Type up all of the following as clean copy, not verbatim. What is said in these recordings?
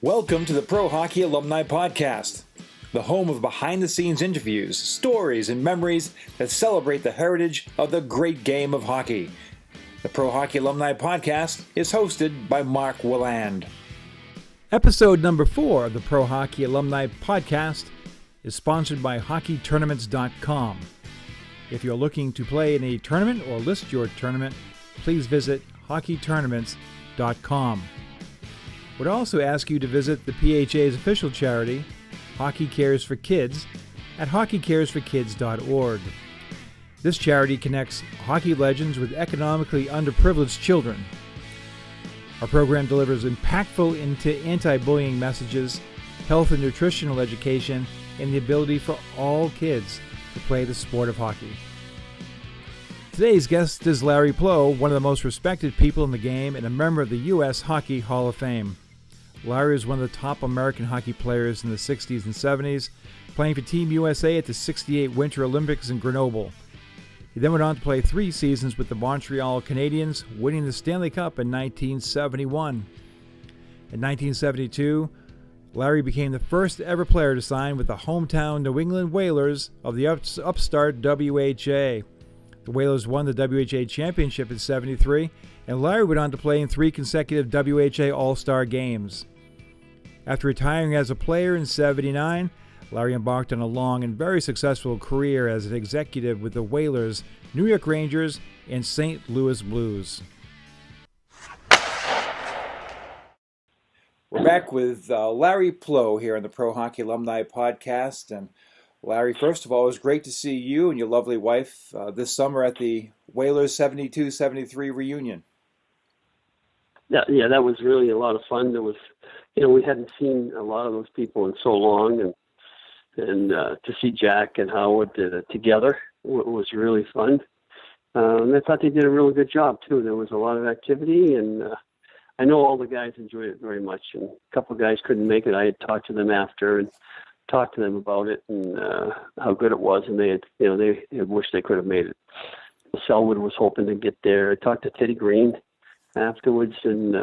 Welcome to the Pro Hockey Alumni Podcast, the home of behind-the-scenes interviews, stories, and memories that celebrate the heritage of the great game of hockey. The Pro Hockey Alumni Podcast is hosted by Mark Willand. Episode number 4 of the Pro Hockey Alumni Podcast is sponsored by HockeyTournaments.com. If you're looking to play in a tournament or list your tournament, please visit HockeyTournaments.com. Would also ask you to visit the PHA's official charity, Hockey Cares for Kids, at hockeycaresforkids.org. This charity connects hockey legends with economically underprivileged children. Our program delivers impactful anti-bullying messages, health and nutritional education, and the ability for all kids to play the sport of hockey. Today's guest is Larry Pleau, one of the most respected people in the game and a member of the U.S. Hockey Hall of Fame. Larry was one of the top American hockey players in the 60s and 70s, playing for Team USA at the '68 Winter Olympics in Grenoble. He then went on to play 3 seasons with the Montreal Canadiens, winning the Stanley Cup in 1971. In 1972, Larry became the first ever player to sign with the hometown New England Whalers of the upstart WHA. The Whalers won the WHA championship in '73, and Larry went on to play in 3 consecutive WHA All Star Games. After retiring as a player in '79, Larry embarked on a long and very successful career as an executive with the Whalers, New York Rangers, and St. Louis Blues. We're back with Larry Pleau here on the Pro Hockey Alumni Podcast. And Larry, first of all, it was great to see you and your lovely wife this summer at the Whalers 72-73 reunion. Yeah, that was really a lot of fun. There was, we hadn't seen a lot of those people in so long, and to see Jack and Howard together was really fun. And I thought they did a really good job too. There was a lot of activity, and I know all the guys enjoyed it very much. And a couple of guys couldn't make it. I had talked to them after and talked to them about it and how good it was, and they had wished they could have made it. Selwood was hoping to get there. I talked to Teddy Green afterwards, and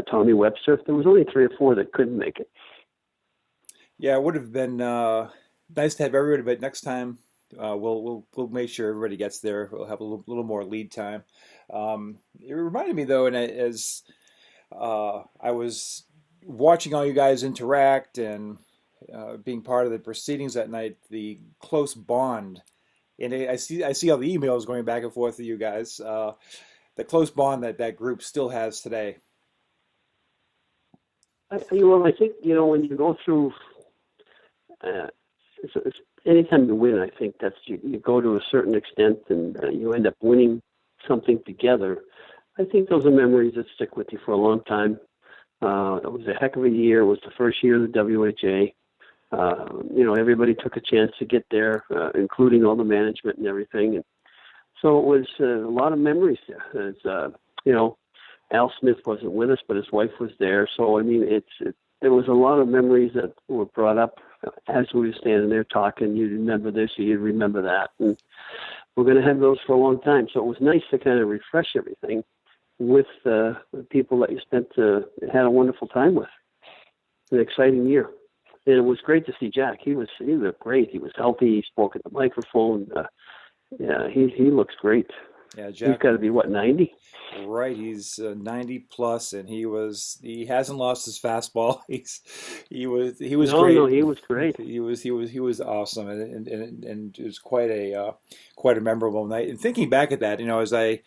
Tommy Webster. There was only 3 or 4 that couldn't make it. Yeah, it would have been nice to have everybody, but next time we'll make sure everybody gets there. We'll have a little more lead time. It reminded me though, and as I was watching all you guys interact and being part of the proceedings that night, the close bond, and I see all the emails going back and forth with you guys. The close bond that group still has today. I think when you go through, anytime you win, I think that's you go to a certain extent and you end up winning something together. I think those are memories that stick with you for a long time. It was a heck of a year. It was the first year of the WHA. Everybody took a chance to get there, including all the management and everything. And so it was a lot of memories there. Al Smith wasn't with us, but his wife was there. So, there was a lot of memories that were brought up as we were standing there talking. You remember this, or you remember that. And we're going to have those for a long time. So it was nice to kind of refresh everything with the people that you had a wonderful time with. An exciting year. And it was great to see Jack. He looked great. He was healthy. He spoke at the microphone. He looks great. Yeah, Jack. He's got to be 90? Right, he's 90 plus, and he hasn't lost his fastball. He was great. No, he was great. He was awesome, and it was quite a memorable night. And thinking back at that, as I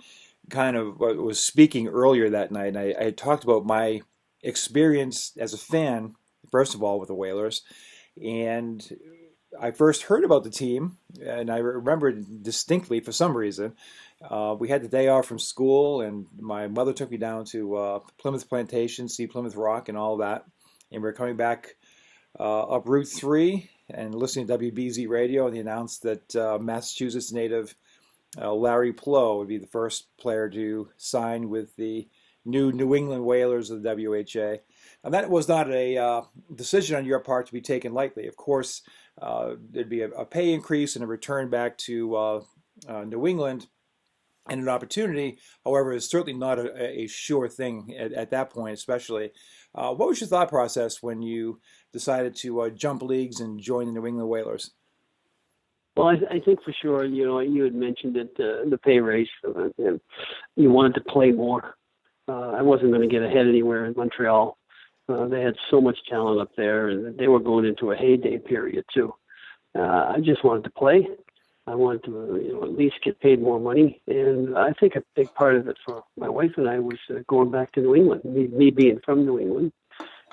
kind of was speaking earlier that night, and I talked about my experience as a fan, first of all, with the Whalers, and I first heard about the team, and I remember distinctly for some reason. We had the day off from school, and my mother took me down to Plymouth Plantation, see Plymouth Rock and all that. And we were coming back up Route 3 and listening to WBZ radio, and they announced that Massachusetts native Larry Pleau would be the first player to sign with the new New England Whalers of the WHA. And that was not a decision on your part to be taken lightly. Of course, there'd be a pay increase and a return back to New England and an opportunity. However, it's certainly not a sure thing at that point, especially What was your thought process when you decided to jump leagues and join the New England Whalers? Well, I think for sure, you had mentioned it, the pay raise. You wanted to play more. I wasn't going to get ahead anywhere in Montreal. They had so much talent up there, and they were going into a heyday period too. I just wanted to play. I wanted to, at least get paid more money. And I think a big part of it for my wife and I was going back to New England. Me being from New England,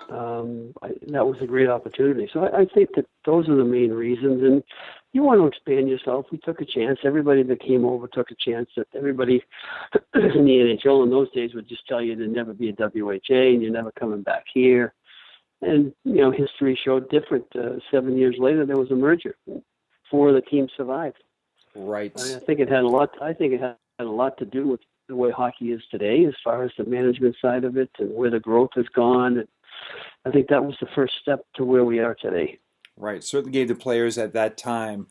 that was a great opportunity. So I think that those are the main reasons. And you want to expand yourself. We took a chance. Everybody that came over took a chance. That everybody in the NHL in those days would just tell you there'd never be a WHA and you're never coming back here. And, history showed different. 7 years later, there was a merger. 4 of the teams survived. Right. I think it had a lot. I think it had a lot to do with the way hockey is today, as far as the management side of it and where the growth has gone. And I think that was the first step to where we are today. Right. Certainly gave the players at that time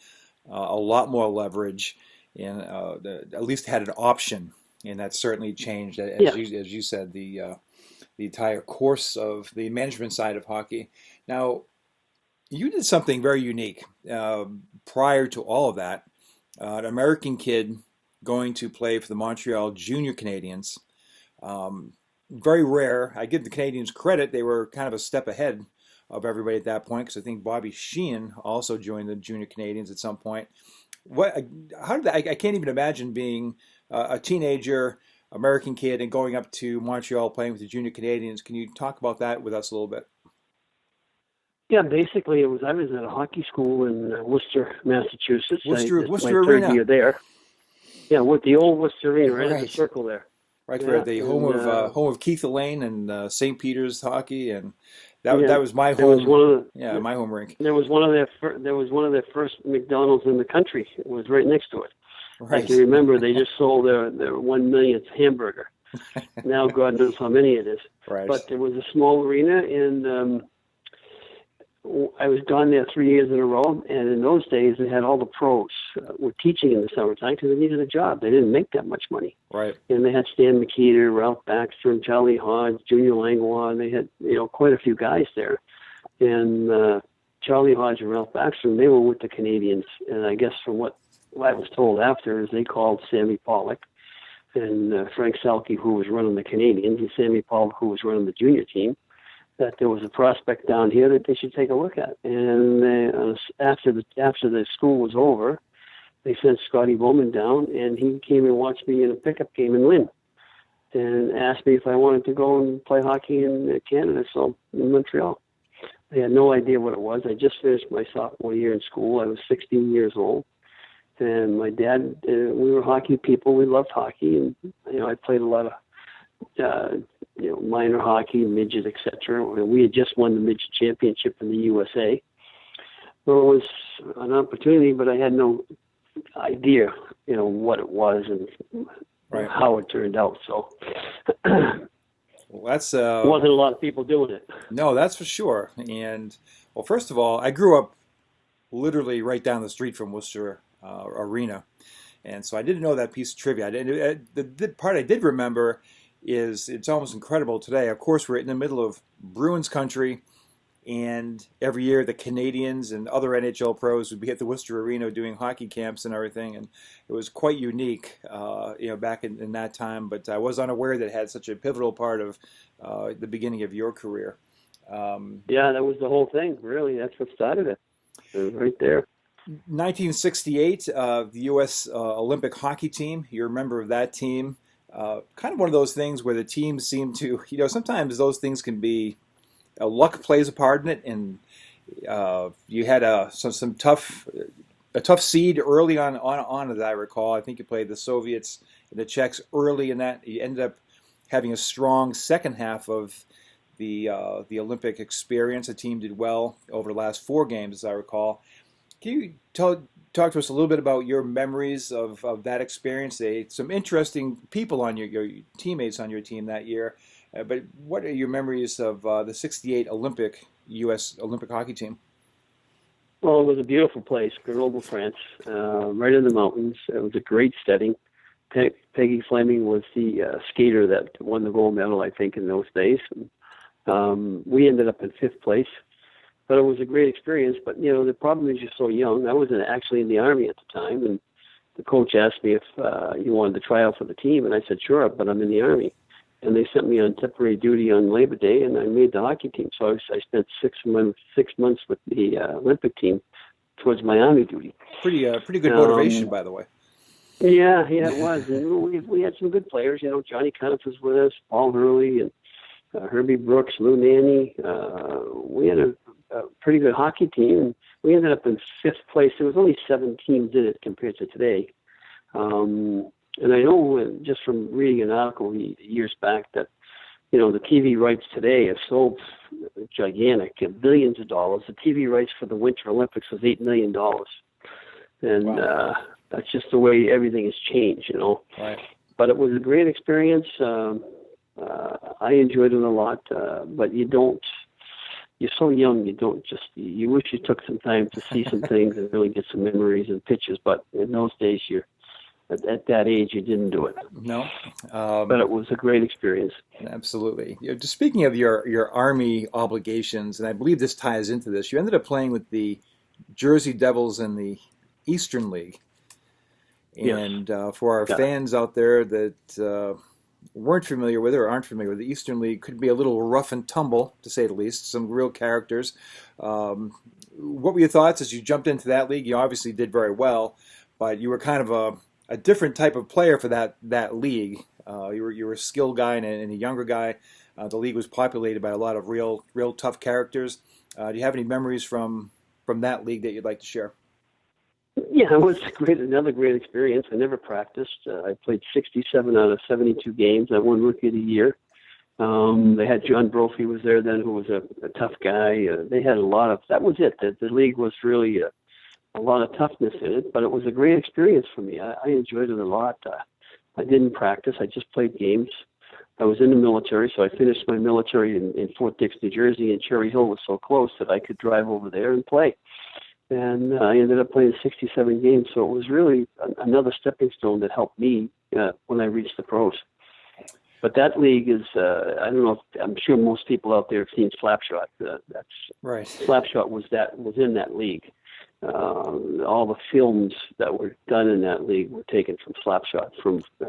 a lot more leverage, and at least had an option, and that certainly changed, as you said, the entire course of the management side of hockey. Now, you did something very unique prior to all of that. An American kid going to play for the Montreal Junior Canadiens. Very rare. I give the Canadiens credit. They were kind of a step ahead of everybody at that point, because I think Bobby Sheehan also joined the Junior Canadiens at some point. I can't even imagine being a teenager, American kid, and going up to Montreal playing with the Junior Canadiens. Can you talk about that with us a little bit? Yeah, basically, I was at a hockey school in Worcester, Massachusetts. Worcester my Arena. Third year there. Yeah, with the old Worcester Arena, right at the circle there. Right there, the home of Keith Elaine and St. Peter's hockey, and that was my home. My home rink. There was one of their first McDonald's in the country. It was right next to it. Right. I can remember they just sold their 1 millionth hamburger. Now God knows how many it is. Right. But there was a small arena, and I was gone there 3 years in a row. And in those days, they had all the pros were teaching in the summertime because they needed a job. They didn't make that much money. Right. And they had Stan McKeeter, Ralph Baxter, and Charlie Hodge, Junior Langlois. They had quite a few guys there. And Charlie Hodge and Ralph Baxter, they were with the Canadiens. And I guess from what I was told after is they called Sammy Pollock and Frank Selke, who was running the Canadiens, and Sammy Pollock, who was running the junior team, that there was a prospect down here that they should take a look at. And after the school was over, they sent Scotty Bowman down, and he came and watched me in a pickup game in Lynn and asked me if I wanted to go and play hockey in Canada, so in Montreal. They had no idea what it was. I just finished my sophomore year in school. I was 16 years old. And my dad, we were hockey people. We loved hockey, and I played a lot of minor hockey, midget, etc. We had just won the midget championship in the USA. So it was an opportunity, but I had no idea, what it was and how it turned out. So well, that's wasn't a lot of people doing it. No, that's for sure. And well, first of all, I grew up literally right down the street from Worcester Arena, and so I didn't know that piece of trivia. The part I did remember is it's almost incredible today. Of course, we're in the middle of Bruins country, and every year the Canadiens and other NHL pros would be at the Worcester Arena doing hockey camps and everything, and it was quite unique, back in that time. But I was unaware that it had such a pivotal part of the beginning of your career. Yeah, that was the whole thing. Really, that's what started it. It was right there. 1968, the U.S. Olympic hockey team. You're a member of that team. Kind of one of those things where the teams seem to, sometimes those things can be, luck plays a part in it, and you had a tough seed early on, as I recall. I think you played the Soviets and the Czechs early in that. You ended up having a strong second half of the Olympic experience. The team did well over the last 4 games, as I recall. Can you talk to us a little bit about your memories of that experience? Some interesting people on your teammates on your team that year. But what are your memories of the '68 U.S. Olympic hockey team? Well, it was a beautiful place, Grenoble, France, right in the mountains. It was a great setting. Peggy Fleming was the skater that won the gold medal, I think, in those days. And We ended up in fifth place, but it was a great experience. But, the problem is you're so young. I wasn't actually in the Army at the time, and the coach asked me if you wanted to try out for the team, and I said, sure, but I'm in the Army. And they sent me on temporary duty on Labor Day, and I made the hockey team. So I spent 6 months with the Olympic team towards my Army duty. Pretty good motivation, by the way. Yeah, it was. And we had some good players. Johnny Conniff was with us, Paul Hurley, and Herbie Brooks, Lou Nanny. We had a pretty good hockey team. And we ended up in fifth place. There was only 7 teams in it compared to today. And I know just from reading an article years back that, the TV rights today are so gigantic, billions of dollars. The TV rights for the Winter Olympics was $8 million. And wow. That's just the way everything has changed, Right. But it was a great experience. I enjoyed it a lot, but you're so young, you wish you took some time to see some things and really get some memories and pictures. But in those days, at that age, you didn't do it. No. But it was a great experience. Absolutely. Just speaking of your Army obligations, and I believe this ties into this, you ended up playing with the Jersey Devils in the Eastern League. And for our fans out there that weren't familiar with it or aren't familiar with the Eastern League, could be a little rough and tumble, to say the least. Some real characters. What were your thoughts as you jumped into that league? You obviously did very well, but you were kind of a different type of player for that league. You were a skilled guy and a younger guy. The league was populated by a lot of real tough characters. Do you have any memories from that league that you'd like to share? Yeah, it was another great experience. I never practiced. I played 67 out of 72 games. I won Rookie of the Year. They had John Brophy was there then, who was a tough guy. They had a lot of. That was it. The league was really a lot of toughness in it, but it was a great experience for me. I enjoyed it a lot. I didn't practice. I just played games. I was in the military, so I finished my military in Fort Dix, New Jersey, and Cherry Hill was so close that I could drive over there and play. And I ended up playing 67 games, so it was really another stepping stone that helped me when I reached the pros. But that league is, I don't know, I'm sure most people out there have seen Slapshot. That's right. Slapshot was in that league. All the films that were done in that league were taken from Slapshot.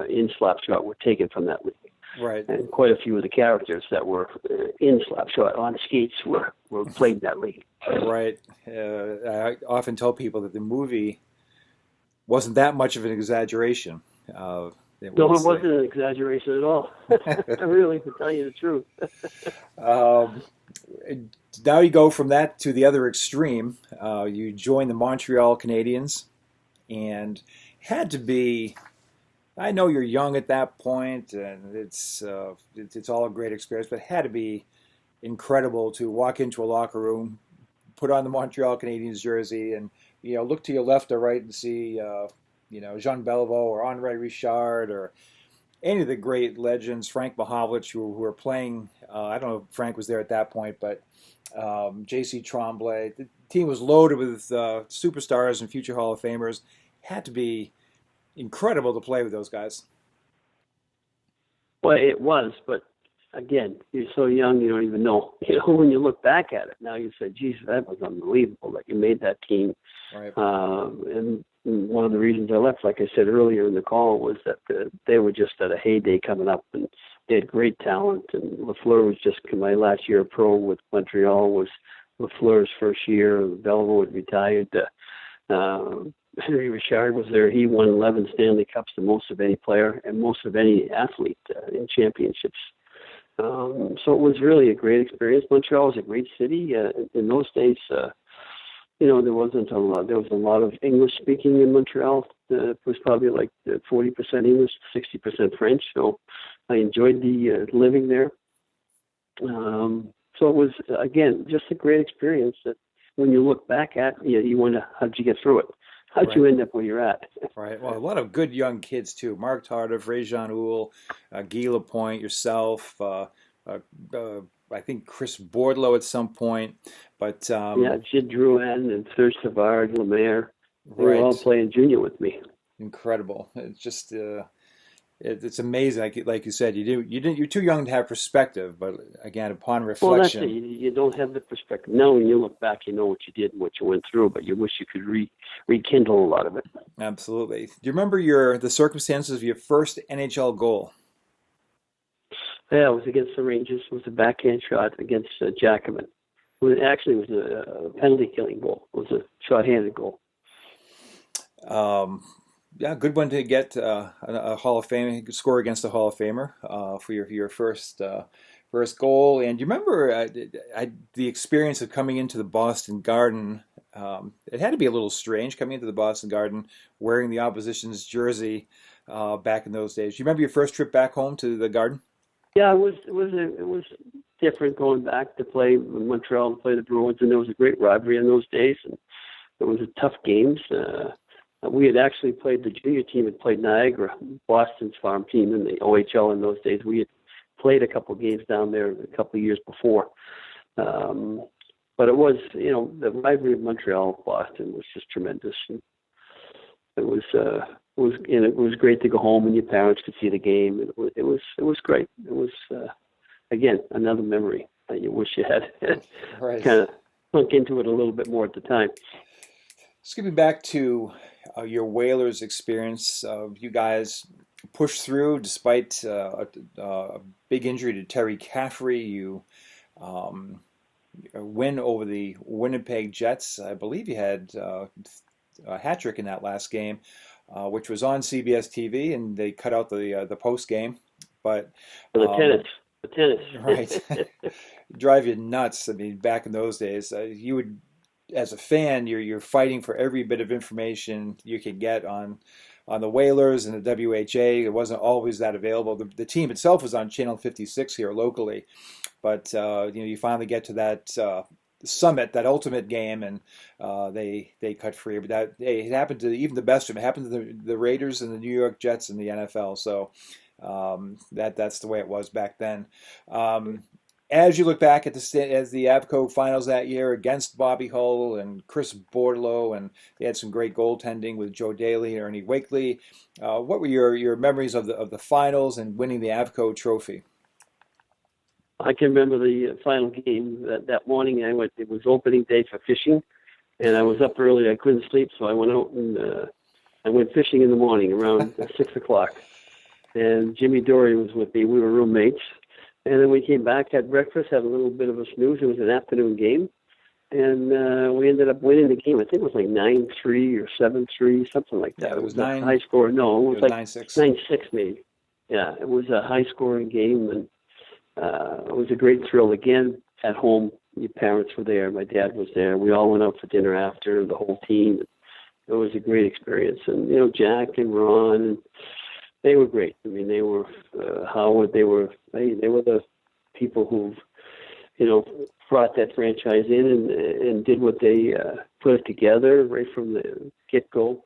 In Slapshot were taken from that league. Right. And quite a few of the characters that were in Slapshot on skates were played in that league. Right. I often tell people that the movie wasn't that much of an exaggeration. It wasn't an exaggeration at all. Really, to tell you the truth. Now you go from that to the other extreme. You join the Montreal Canadiens, and had to be. I know you're young at that point, and it's all a great experience, but it had to be incredible to walk into a locker room, put on the Montreal Canadiens jersey, and look to your left or right and see Jean Beliveau or Andre Richard or any of the great legends, Frank Mahovlich, who were playing. I don't know if Frank was there at that point, but J.C. Tremblay. The team was loaded with superstars and future Hall of Famers. Had to be incredible to play with those guys. Well, it was, but again, you're so young, you don't even know. When you look back at it now, you say, geez, that was unbelievable that you made that team. Right. And one of the reasons I left, like I said earlier in the call, was that they were just at a heyday coming up, and they had great talent. And Lafleur was just my last year pro with Montreal was Lafleur's first year. Beliveau had retired. Henry Richard was there. He won 11 Stanley Cups, the most of any player and most of any athlete in championships. So it was really a great experience. Montreal was a great city. In those days, there wasn't a lot. There was a lot of English speaking in Montreal. It was probably like 40% English, 60% French. So I enjoyed the living there. So it was, again, just a great experience that when you look back at, you wonder, how'd you get through it? How'd you end up where you're at? Right. Well, a lot of good young kids, too. Mark Tardif, Ray-Jean Houle, Guy Lapointe, yourself, I think Chris Bourdeleau at some point. But Jid Drouin and Serge Savard, Lemaire. They were all playing junior with me. Incredible. It's just It's amazing. Like you said, you're too young to have perspective, but again, upon Well, that's it. reflection, You don't have the perspective. Now, when you look back, you know what you did and what you went through, but you wish you could rekindle a lot of it. absolutely. Do you remember the circumstances of your first NHL goal? Yeah, it was against the Rangers. It was a backhand shot against Jacobin. It was a penalty killing goal. It was a shot-handed goal. Um, yeah, good one to get a Hall of Fame score against a Hall of Famer for your first goal. And you remember the experience of coming into the Boston Garden. It had to be a little strange coming into the Boston Garden wearing the opposition's jersey back in those days. You remember your first trip back home to the Garden? Yeah, it was different going back to play in Montreal and play the Bruins, and there was a great rivalry in those days, and it was a tough games. We had actually played, the junior team had played Niagara, Boston's farm team in the OHL in those days. We had played a couple of games down there a couple of years before. But it was, the rivalry of Montreal and Boston was just tremendous. And it was great to go home and your parents could see the game. It was great. It was, again, another memory that you wish you had Right. kind of sunk into it a little bit more at the time. Skipping back to your Whalers experience, you guys pushed through despite a big injury to Terry Caffrey. You win over the Winnipeg Jets. I believe you had a hat trick in that last game, which was on CBS TV, and they cut out the post game. But the tennis, right, drive you nuts. I mean, back in those days, you would, as a fan, you're fighting for every bit of information you could get on the Whalers and the WHA. It wasn't always that available. The team itself was on Channel 56 here locally, but you finally get to that summit, that ultimate game, and they cut free. But it happened to even the best of them. It happened to the Raiders and the New York Jets in the NFL. So that's the way it was back then. As you look back at as the Avco finals that year against Bobby Hull and Chris Bordelot, and they had some great goaltending with Joe Daly and Ernie Wakely. What were your memories of the finals and winning the Avco Trophy? I can remember the final game that morning. It was opening day for fishing, and I was up early. I couldn't sleep, so I went out and I went fishing in the morning around 6 o'clock. And Jimmy Dory was with me. We were roommates. And then we came back, had breakfast, had a little bit of a snooze. It was an afternoon game. And we ended up winning the game. I think it was like 9-3 or 7-3, something like that. Yeah, it was a high score. No, it was like 9-6. 9-6 maybe. Yeah, it was a high-scoring game. And it was a great thrill. Again, at home, your parents were there. My dad was there. We all went out for dinner after, the whole team. It was a great experience. And, Jack and Ron, and they were great. I mean, they were Howard. They were the people who, brought that franchise in and did what they put it together right from the get-go.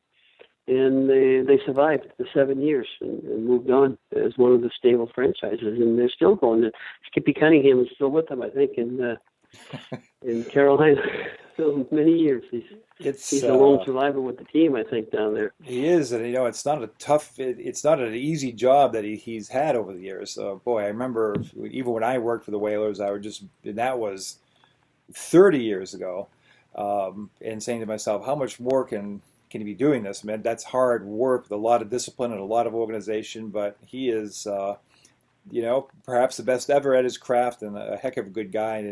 And they survived the 7 years and moved on as one of the stable franchises. And they're still going. Skippy Cunningham is still with them, I think, in Carolina. So many years. He's a lone survivor with the team, I think, down there. He is, and it's not it's not an easy job that he's had over the years. So, boy, I remember even when I worked for the Whalers, that was 30 years ago, and saying to myself, how much more can he be doing this? Man, that's hard work with a lot of discipline and a lot of organization, but he is, perhaps the best ever at his craft and a heck of a good guy, and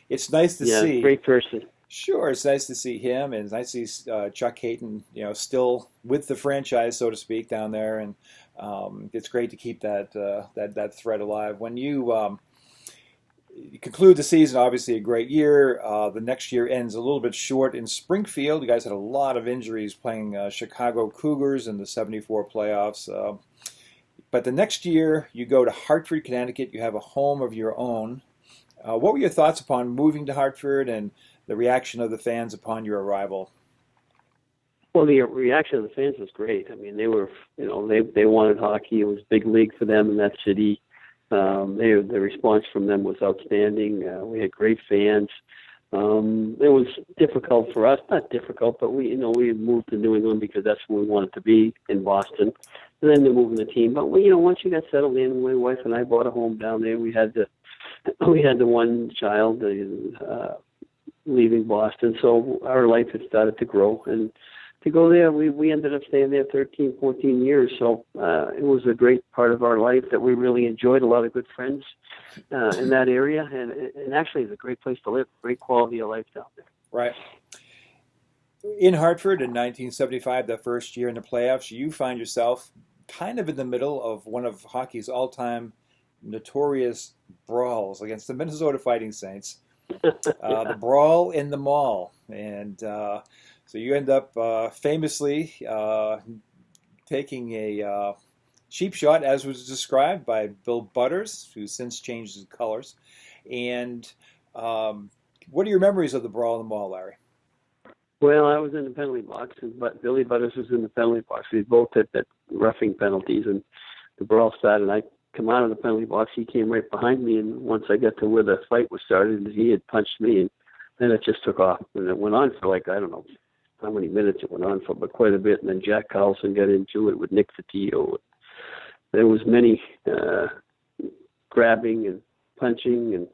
it's nice to see. Yeah, great person. Sure, it's nice to see him, and it's nice to see Chuck Hayden, still with the franchise, so to speak, down there, and it's great to keep that thread alive. When you conclude the season, obviously a great year. The next year ends a little bit short in Springfield. You guys had a lot of injuries playing Chicago Cougars in the '74 playoffs. But the next year, you go to Hartford, Connecticut. You have a home of your own. What were your thoughts upon moving to Hartford and the reaction of the fans upon your arrival? Well, the reaction of the fans was great. I mean, they were, they wanted hockey. It was big league for them in that city. The response from them was outstanding. We had great fans. It was difficult for us, not difficult, but we had moved to New England because that's where we wanted to be, in Boston. and then they're moving the team. But once you got settled in, my wife and I bought a home down there. We had the one child leaving Boston, so our life had started to grow. And to go there, we ended up staying there 13, 14 years. So it was a great part of our life that we really enjoyed. A lot of good friends in that area, and actually it's a great place to live. Great quality of life down there. Right. In Hartford in 1975, the first year in the playoffs, you find yourself kind of in the middle of one of hockey's all-time notorious brawls against the Minnesota Fighting Saints. The brawl in the Mall. And so you end up famously taking a cheap shot, as was described by Bill Butters, who since changed his colors. And what are your memories of the brawl in the Mall, Larry? Well, I was in the penalty box, but Billy Butters was in the penalty box. We both had that roughing penalties, and the brawl started. I come out of the penalty box. He came right behind me, and once I got to where the fight was started, he had punched me, and then it just took off. And it went on for I don't know how many minutes it went on for, but quite a bit. And then Jack Carlson got into it with Nick Fatillo. There was many grabbing and punching, and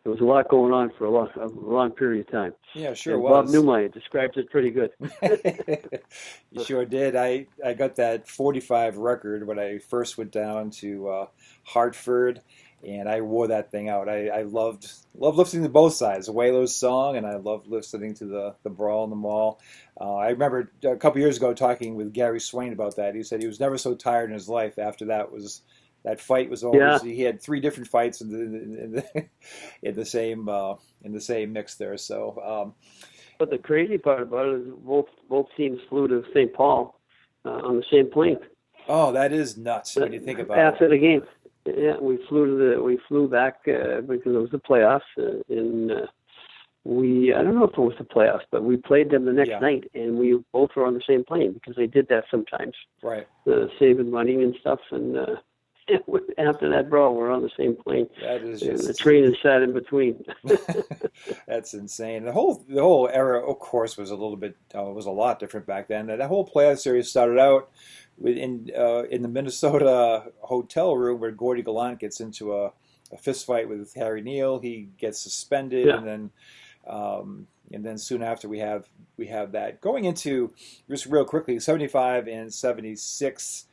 there was a lot going on for a long period of time. Yeah, sure and was. Bob Newmeyer describes it pretty good. You sure did. I got that 45 record when I first went down to Hartford, and I wore that thing out. I loved listening to both sides, the Whalers song, and I loved listening to the brawl in the Mall. I remember a couple years ago talking with Gary Swain about that. He said he was never so tired in his life after that fight was over. Yeah. He had 3 different fights in the same mix there. So, but the crazy part about it is both teams flew to St. Paul on the same plane. Oh, that is nuts when you think about after it. the game. Yeah, we flew back because it was the playoffs, and I don't know if it was the playoffs, but we played them the next night, and we both were on the same plane because they did that sometimes. Right. Saving money and stuff, and after that brawl, we're on the same plane. That is just... The train is sat in between. That's insane. The whole era, of course, was a lot different back then. That whole playoff series started out in the Minnesota hotel room where Gordie Gallant gets into a fist fight with Harry Neal. He gets suspended, and then soon after we have that. Going into just real quickly, 75 and 76.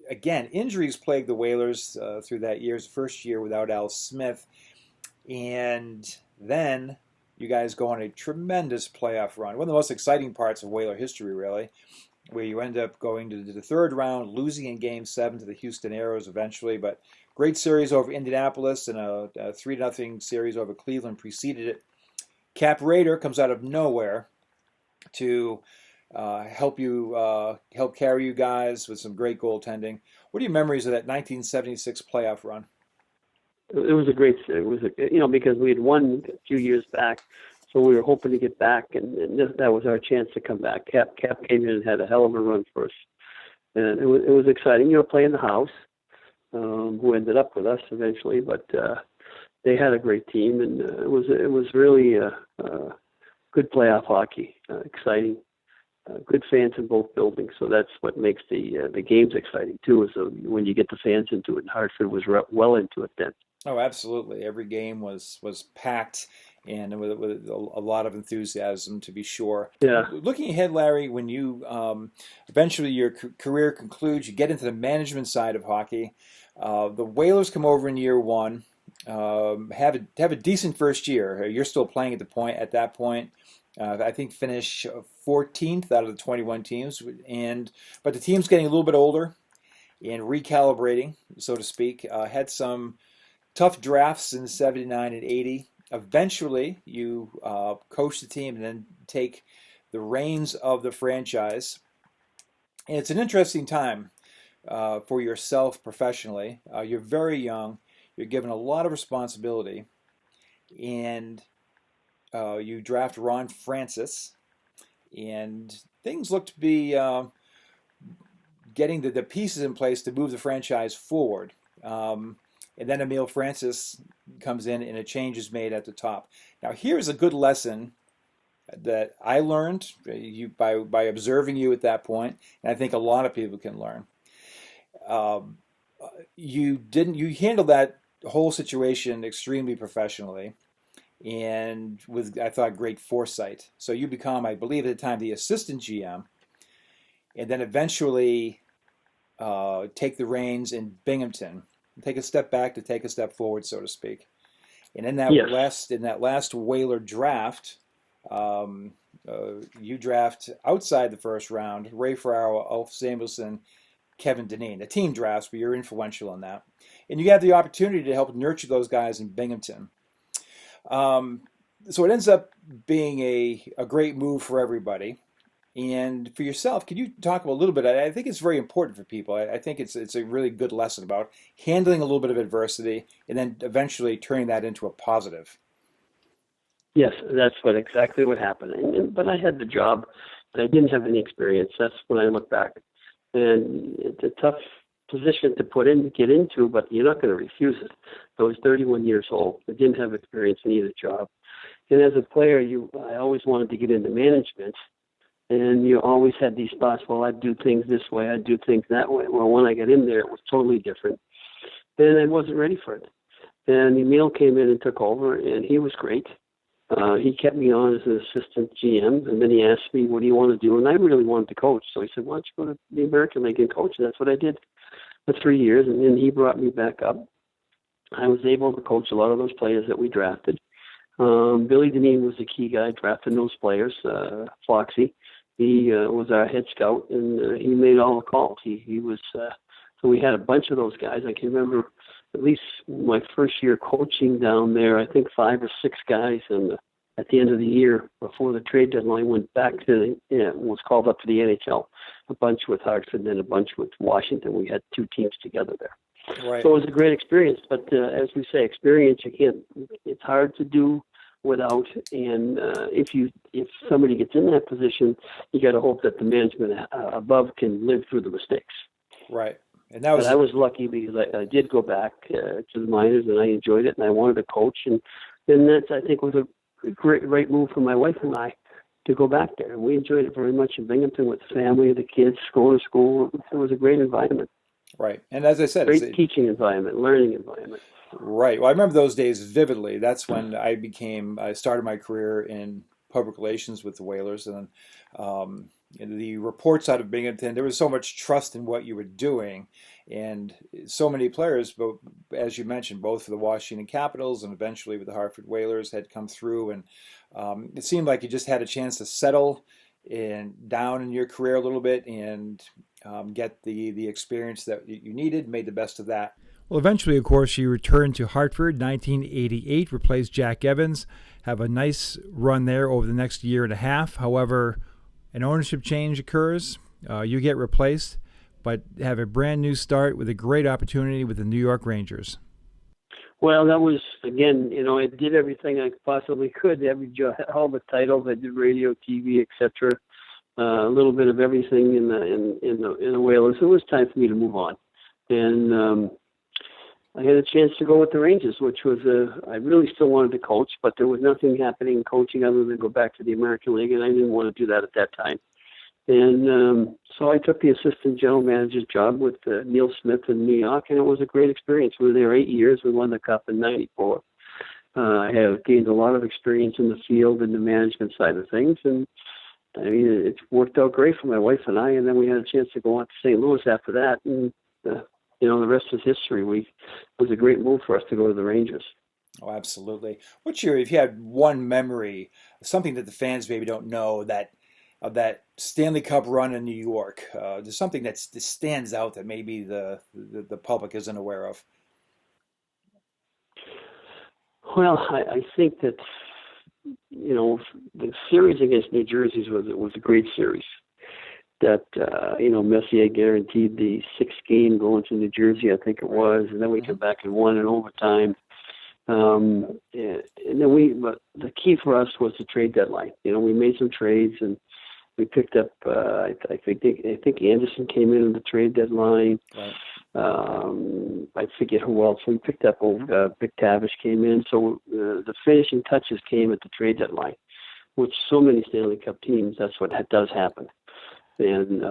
Again, injuries plagued the Whalers through that year's first year without Al Smith. And then you guys go on a tremendous playoff run. One of the most exciting parts of Whaler history, really, where you end up going to the third round, losing in Game 7 to the Houston Aeros eventually. But great series over Indianapolis and a 3-0 series over Cleveland preceded it. Cap Raider comes out of nowhere to... help carry you guys with some great goaltending. What are your memories of that 1976 playoff run? It was a great. It was because we had won a few years back, so we were hoping to get back, and that was our chance to come back. Cap came in and had a hell of a run for us, and it was exciting. Playing the house, who ended up with us eventually, but they had a great team, and it was really good playoff hockey, exciting. Good fans in both buildings, so that's what makes the games exciting too. Is when you get the fans into it. And Hartford was well into it then. Oh, absolutely! Every game was packed and with a lot of enthusiasm, to be sure. Yeah. Looking ahead, Larry, when you eventually your career concludes, you get into the management side of hockey. The Whalers come over in year 1, have a decent first year. You're still playing at that point. I think finish 14th out of the 21 teams, but the team's getting a little bit older and recalibrating, so to speak. Had some tough drafts in 79 and 80. Eventually, you coach the team and then take the reins of the franchise. And it's an interesting time for yourself professionally. You're very young. You're given a lot of responsibility, and you draft Ron Francis, and things look to be getting the pieces in place to move the franchise forward. And then Emile Francis comes in, and a change is made at the top. Now, here's a good lesson that I learned by observing you at that point, and I think a lot of people can learn. Um, you handled that whole situation extremely professionally and with, I thought, great foresight. So you become, I believe at the time, the assistant GM, and then eventually take the reins in Binghamton, take a step back to take a step forward, so to speak. And in that Yes. last Whaler draft, you draft outside the first round Ray Ferraro, Ulf Samuelsson, Kevin Dineen. The team drafts, but you're influential in that, and you have the opportunity to help nurture those guys in Binghamton. So it ends up being a great move for everybody. And for yourself, can you talk a little bit? I think it's very important for people. I think it's a really good lesson about handling a little bit of adversity and then eventually turning that into a positive. Yes, that's exactly what happened. But I had the job, but I didn't have any experience. That's when I look back. And it's a tough position to get into, but you're not going to refuse it. I was 31 years old. I didn't have experience in either job. And as a player, I always wanted to get into management. And you always had these thoughts, well, I'd do things this way, I'd do things that way. Well, when I got in there, it was totally different. And I wasn't ready for it. And Emil came in and took over, and he was great. He kept me on as an assistant GM, and then he asked me, what do you want to do? And I really wanted to coach. So he said, why don't you go to the American League and coach? And that's what I did for 3 years, and then he brought me back up. I was able to coach a lot of those players that we drafted. Billy Dineen was the key guy drafting those players, Floxy. He was our head scout, and he made all the calls. He was so we had a bunch of those guys. I can remember at least my first year coaching down there, I think 5 or 6 guys, and at the end of the year, before the trade deadline, went back to was called up to the NHL. A bunch with Hartford, and then a bunch with Washington. We had 2 teams together there. Right. So it was a great experience. But as we say, experience it's hard to do without, and if somebody gets in that position, you got to hope that the management above can live through the mistakes. Right, and But I was lucky because I did go back to the minors, and I enjoyed it, and I wanted to coach, and that I think was a great move for my wife and I to go back there. And we enjoyed it very much in Binghamton with the family, the kids, going to school. It was a great environment. Right, and as I said, great teaching environment, learning environment. Right. Well, I remember those days vividly. That's when I started my career in public relations with the Whalers, and the reports out of Binghamton, there was so much trust in what you were doing, and so many players, both, as you mentioned, both for the Washington Capitals and eventually with the Hartford Whalers, had come through, and it seemed like you just had a chance to settle down in your career a little bit and get the experience that you needed, made the best of that. Well, eventually, of course, you returned to Hartford, 1988, replaced Jack Evans, have a nice run there over the next year and a half. However, an ownership change occurs, you get replaced, but have a brand new start with a great opportunity with the New York Rangers. Well, that was, again, I did everything I possibly could, every job, all the titles. I did radio, TV, etc. A little bit of everything in the Whalers. It was time for me to move on, and I had a chance to go with the Rangers, which was I really still wanted to coach, but there was nothing happening in coaching other than go back to the American League, and I didn't want to do that at that time. And so I took the assistant general manager's job with Neil Smith in New York, and it was a great experience. We were there 8 years. We won the Cup in '94. I have gained a lot of experience in the field and the management side of things, and I mean, it worked out great for my wife and I, and then we had a chance to go on to St. Louis after that, and the rest is history. It was a great move for us to go to the Rangers. Oh, absolutely. If you had one memory, something that the fans maybe don't know, of that Stanley Cup run in New York, there's something that stands out that maybe the public isn't aware of? Well, I think that, the series against New Jersey was a great series. That, Messier guaranteed the 6th game going to New Jersey, I think it was, and then we came back and won in overtime. And then but the key for us was the trade deadline. We made some trades, and we picked up, I think Anderson came in the trade deadline. Right. I forget who else. We picked up Vic Tavish came in. So the finishing touches came at the trade deadline. which so many Stanley Cup teams, that's what does happen. And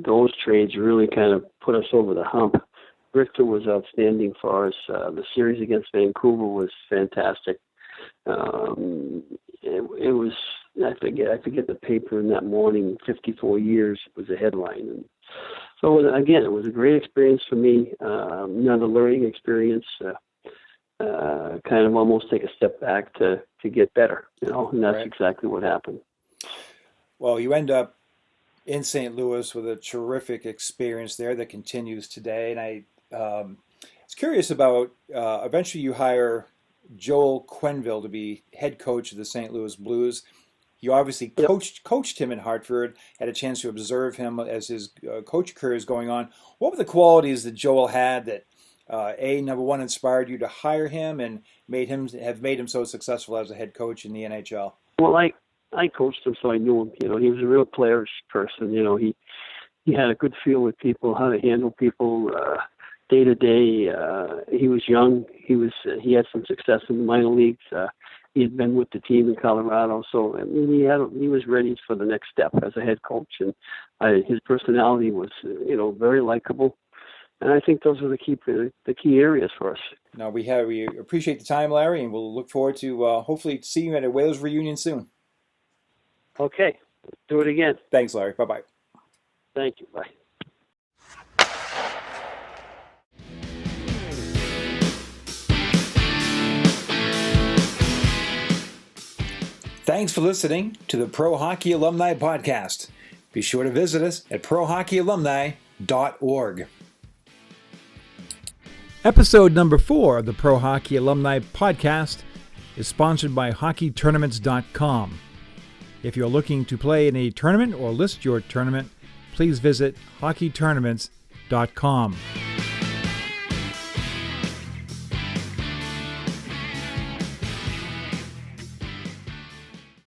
those trades really kind of put us over the hump. Richter was outstanding for us. The series against Vancouver was fantastic. It was, I forget the paper in that morning, 54 years was a headline. And so again, it was a great experience for me, another learning experience, kind of almost take a step back to get better, and that's exactly what happened. Well, you end up in St. Louis with a terrific experience there that continues today. And I was curious about, eventually you hire Joel Quenneville to be head coach of the St. Louis Blues. You obviously coached him in Hartford, had a chance to observe him as his coach career is going on. What were the qualities that Joel had that, number one, inspired you to hire him and made him so successful as a head coach in the NHL? Well, I coached him, so I knew him. He was a real player's person. He had a good feel with people, how to handle people day to day. He was young. He had some success in the minor leagues. He had been with the team in Colorado, so I mean, he was ready for the next step as a head coach. And his personality was, very likable. And I think those are the key areas for us. Now we appreciate the time, Larry, and we'll look forward to hopefully seeing you at a Whalers reunion soon. Okay, let's do it again. Thanks, Larry. Bye-bye. Thank you. Bye. Thanks for listening to the Pro Hockey Alumni Podcast. Be sure to visit us at prohockeyalumni.org. Episode number 4 of the Pro Hockey Alumni Podcast is sponsored by hockeytournaments.com. If you're looking to play in a tournament or list your tournament, please visit hockeytournaments.com.